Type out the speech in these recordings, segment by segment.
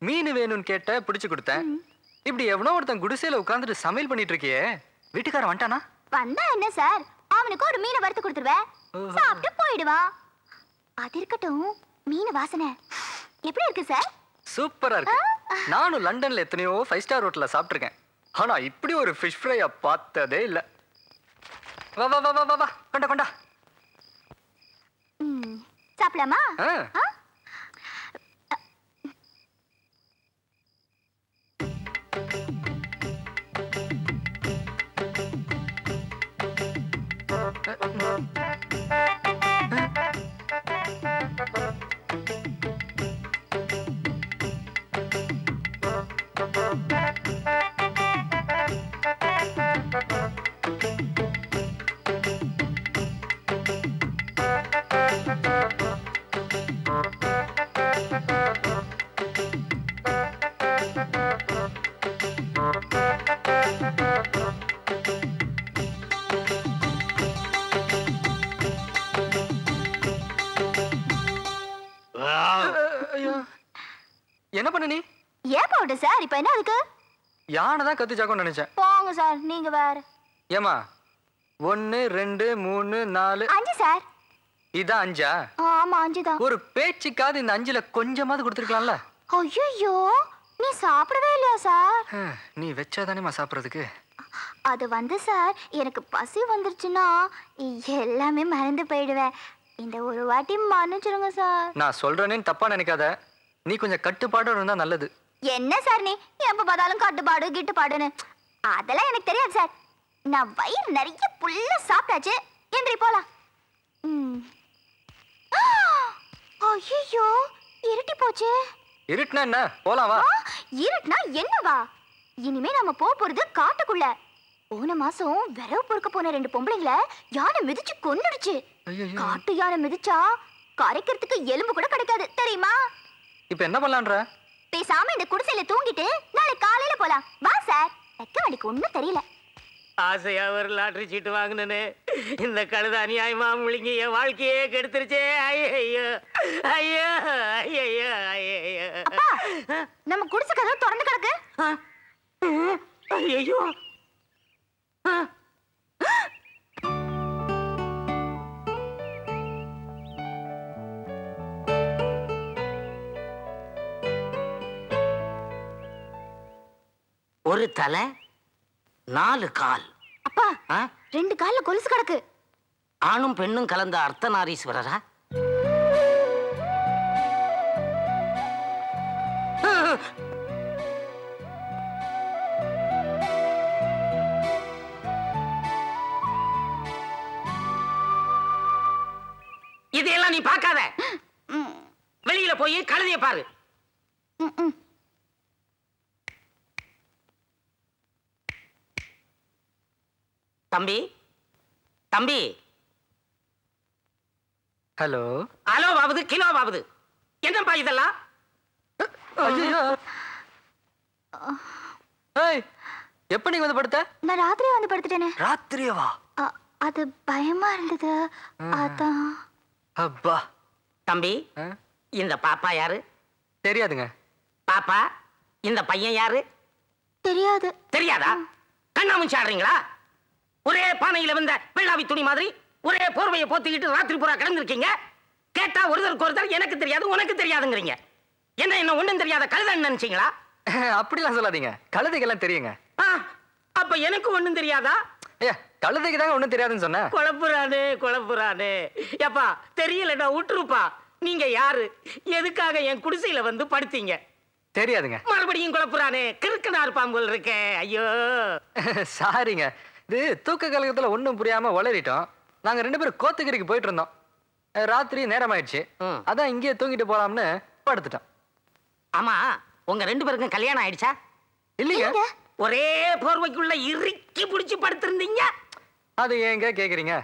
மீன் வேணும்னு கேட்ட பிடிச்சு கொடுத்தேன். இப்படி எவனோ ஒருத்தன் குடிசையில உட்கார்ந்துட்டு சமையல் பண்ணிட்டு இருக்கியே, வீட்டுக்காரன் வந்துட்டானா? வந்தா என்ன சார், அவனுக்கு ஒரு மீனை வறுத்து கொடுத்துருவேன், சாப்பிட்டு போயிடுவான். அது இருக்கட்டும், மீன் வாசனை எப்படி இருக்கு சார்? சூப்பரா இருக்கு. நானும் லண்டன்ல எத்தனையோ 5 ஸ்டார் ஹோட்டல்ல சாப்பிட்டிருக்கேன். ஆனா இப்படி ஒரு ஃபிஷ் ஃப்ரைய பார்த்ததே இல்ல. வா வா வா வா வா, கொண்டா கொண்டா. சாப்பிடலாமா? என்ன பண்ண நீ? ஏன் போடு சார், இப்ப என்ன அதுக்கு? யானை தான் கத்துச்சாக்கோன்னு நினைச்சேன். போங்க சார், நீங்க வேற. ஏமா 1 2 3 4 5 சார். இதான் 5ஆ? ஆமா 5 தான். ஒரு பேச்சுக்காவது இந்த 5ல கொஞ்சமாவது கொடுத்துருக்கலாம்ல. ஐயோ, நீ சாப்பிடவே இல்லையா சார்? நீ வச்சாதானேமா சாப்பிட்றதுக்கு. அது வந்து சார், எனக்கு பசி வந்துருச்சுன்னா எல்லாமே மறந்து போயிடுவேன். இந்த ஒரு வாட்டி மன்னிச்சிருங்க சார். நான் சொல்றேன்னு தப்பா நினைக்காத. நீ கொஞ்சம் கட்டுப்பாடு இருந்தா நல்லது. என்ன சார் நீ எப்ப பார்த்தாலும் கட்டுப்பாடு கிட்டுப்பாடுன்னு? அதெல்லாம் எனக்கு தெரியாது சார். நான் வயிறு நிறைய புல்ல சாப்பிட்டாச்சு. எந்திரி போலாம். ஐயோ, இருட்டி போச்சு. இருட்டுனா என்ன? போலாம் வா. இருட்டுனா என்னவா? இனிமே நம்ம போறது காட்டுக்குள்ள. போன மாசம் விரவு பொறுக்க போன 2 பொம்பளைங்களை யானை மிதிச்சு கொன்னுடுச்சு. காட்டு யானை மிதிச்சா கரைக்கிறதுக்கு எலும்பு கூட கிடைக்காது தெரியுமா? இப்ப என்ன பண்ணலான்ற? பேசாம இந்த குடிசையில தூங்கிட்டு நாளை காலையில போலாம். வா சார். வெக்க வண்டிக்கு ஒண்ணும் தெரியல. ஆசையா ஒரு லாட்டரி சீட்டு வாங்கினே, இந்த கழுத அநியாயமா முழுங்கி என் வாழ்க்கையே கெடுத்துருச்சே. ஐயோ ஐயோ ஐயோ ஐயோ. நம்ம குடிசை கதவு திறந்து கிடக்கு. ஐயோ, ஒரு தலை 4 கால். அப்பா, 2 கால்ல கொலுசு கிடக்கு. ஆணும் பெண்ணும் கலந்த அர்த்தநாரீஸ்வரரா? இதையெல்லாம் நீ பார்க்காத. வெளியில போய் கழுதைய பாரு. தம்பி தம்பி. ஹலோ. ஹலோ பாபுது, கிலோ பாபுது. என்னப்பா இதெல்லாம்? எப்ப நீங்க வந்து படுத்த? நான் ராத்திரியே வந்து படுத்துட்டேனே. ராத்திரியவா? அது பயமா இருந்தது, அதான். அப்பா. தம்பி, இந்த பாப்பா யாரு? தெரியாதுங்க. பாப்பா, இந்த பையன் யாரு? தெரியாது. தெரியாதா? கண்ணாமூச்சி ஆடுறீங்களா? ஒரே பானையில வந்த வெள்ளாவி துணி மாதிரி ஒரே போர்வையை போத்திக்கிட்டு ராத்திரி பூரா கிடந்திருக்கீங்க. கேட்டா ஒருத்தருக்கு ஒருத்தர் எனக்கு தெரியாது உனக்கு தெரியாதுங்கிறீங்க. என்ன ஒண்ணும் தெரியாத கழுதைன்னு நினைச்சீங்களா? அப்படிலாம் சொல்லாதீங்க, கழுதைக்கெல்லாம் தெரியுங்க. அப்ப எனக்கு ஒண்ணும் தெரியாதா? கழுதைக்கு தாங்க ஒண்ணும் தெரியாதுன்னு சொன்ன. குழப்புறானே. எப்பா தெரியலடா, விட்டுருப்பா. நீங்க யாரு? எதுக்காக என் குடிசையில வந்து படுத்தீங்க? தெரியாதுங்க. மறுபடியும் குழப்புறானே. கிறுக்கனார் பாம்புகள் இருக்கே. ஐயோ சாரிங்க, இது தூக்க கலகத்துல ஒண்ணும் புரியாம வளரிட்டோம். நாங்க 2 பேரும் கோத்தகிரிக்கு போயிட்டு இருந்தோம். ராத்திரி நேரம் ஆயிடுச்சு. அதான் இங்கேயே தூங்கிட்டு போலாம்னு படுத்துட்டோம். ஆமா, உங்க 2 பேருக்கும் கல்யாணம் ஆயிடுச்சா? இல்லைங்க. ஒரே போர்வைக்குள்ள இறுக்கி பிடிச்சு படுத்திருந்தீங்க. அது ஏங்க கேக்குறீங்க?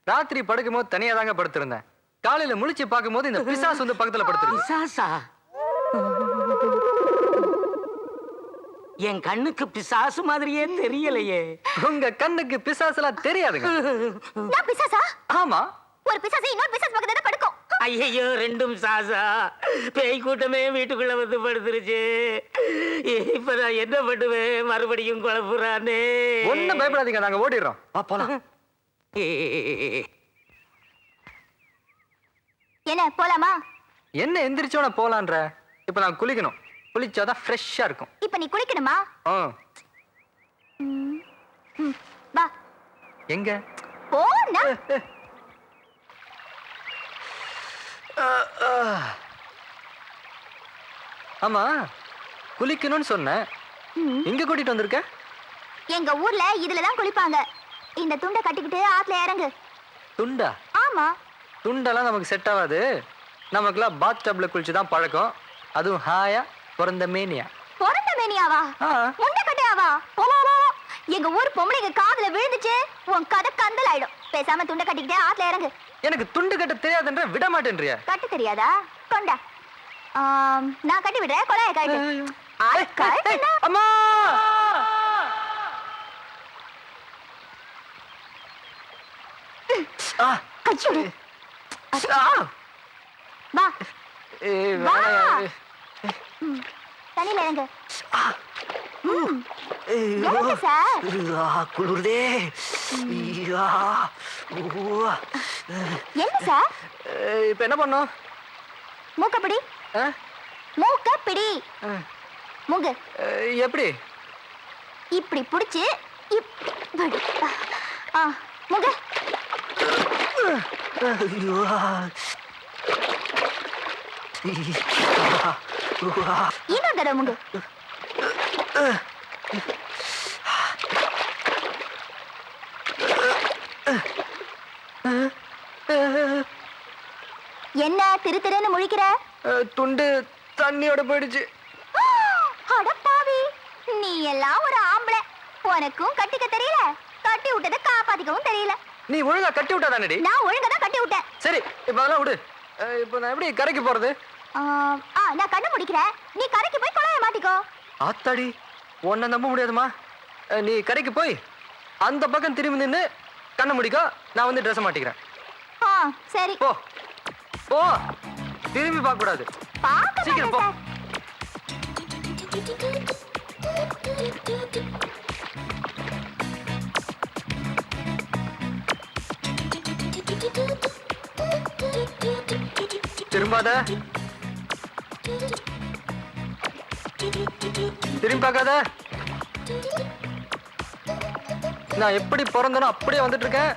ராத்திரி படுக்கும் போது தனியா தாங்க படுத்திருந்தேன். காலையில முழிச்சு பார்க்கும் போது இந்த பிசாசு வந்து பக்கத்துல படுத்துருக்கு. பிசாசா? என் கண்ணுக்கு பிசாசு மாதிரியே தெரியலையே. உங்க கண்ணுக்கு பிசாசுலாம் தெரியாதுங்க. நான் பிசாசா? ஆமா. ஒரு பிசாசு இன்னொரு பிசாசு பக்கத்துல படுக்கும். ஐயோ ரெண்டும் சாசா. பேய் கூட்டமே வீட்டுக்குள்ள வந்து படுத்துருச்சு. இப்ப நான் என்ன பண்ணுவேன்? மறுபடியும் குழப்புறானே. ஒண்ணும் பயப்படாதீங்க, நாங்க ஓடிடுறோம். வா போலாம். என்ன போலாமா? என்ன எந்திரிச்சோட போலான்ற? இப்ப நான் குளிக்கணும். குளிச்சாதான் ஃப்ரெஷ்ஷா இருக்கும். இப்ப நீ குளிக்கணுமா? ஆ. வா எங்க? போனா. ஆமா, குளிக்கணும்னு சொன்னேன். எங்க கூட்டிட்டு வந்திருக்க? எங்க ஊர்ல இதுலதான் குளிப்பாங்க. இந்த துண்டை கட்டிக்கிட்டு ஆத்துல இறங்கு. துண்டா? ஆமா. துண்டெல்லாம் நமக்கு செட் ஆகாது. நமக்குலாம் பாத் டப்ல குளிச்சு தான் பழக்கம். அதுவும் ஹாயா பிறந்த மேனியா. பிறந்த மேனியாவா? ஆ. முண்டை கட்டையாவா? போ. எங்க ஊர் பொம்பளைங்க காதுல விழுந்துச்சு, உன் கதை கந்தல் ஆயிடும். பேசாம துண்டை கட்டிக்கிட்டே ஆத்துல இறங்கு. எனக்கு துண்டு கட்ட தெரியாதுன்ற விட மாட்டேன்றியா? கட்டு தெரியாதா? கொண்டா. நான் கட்டி விடுறேன். கொலைய கட்டு. அம்மா! ஆ. கச்சுடு. ஆ. வா ஏய், வா. வேணாம். தண்ணியில இறங்கு. ஐயோ. இறங்கு சார். குளிர்தே. ஐயா. ஊவா. என்ன சார்? இப்ப என்ன பண்ணோம்? மூக்கப்பிடி. ஆ? மூக்கப்பிடி. ஆ. மூங்கு. எப்படி? இப்படி புடிச்சு இப்படி. மூங்கு. ஐயோ. இன்னொரு தடவை மூங்கு. என்ன திரு திருன்னு முழிக்கிற? துண்டு தண்ணியோட போயிடுச்சு. அடப்பாவி, நீ எல்லாம் ஒரு ஆம்பளை. உனக்கும் கட்டிக்க தெரியல, கட்டி விட்டதை காப்பாத்திக்கவும் தெரியல. நீ ஒழுங்கா கட்டி விட்டா தானடி? நான் ஒழுங்கா தான் கட்டி விட்டேன். சரி, இப்ப அதெல்லாம் விடு. இப்ப நான் எப்படி கரைக்கு போறது? நான் கண்ணு முடிக்கிறேன், நீ கரைக்கு போய் கொலைய மாட்டிக்கோ. ஆத்தாடி, உன்னை நம்ப முடியாதுமா. நீ கரைக்கு போய் அந்த பக்கம் திரும்பி நின்னு கண்ணை முடிக்கோ. நான் வந்து ட்ரெஸ் மாட்டிக்கிறேன். சரி போ போ, திரும்பி பார்க்க கூடாது. பாக்க சீக்கிரம் போ. திரும்பாத, திரும்பி பார்க்காத. நான் எப்படி பிறந்தனோ அப்படியே வந்துட்டு இருக்கேன்.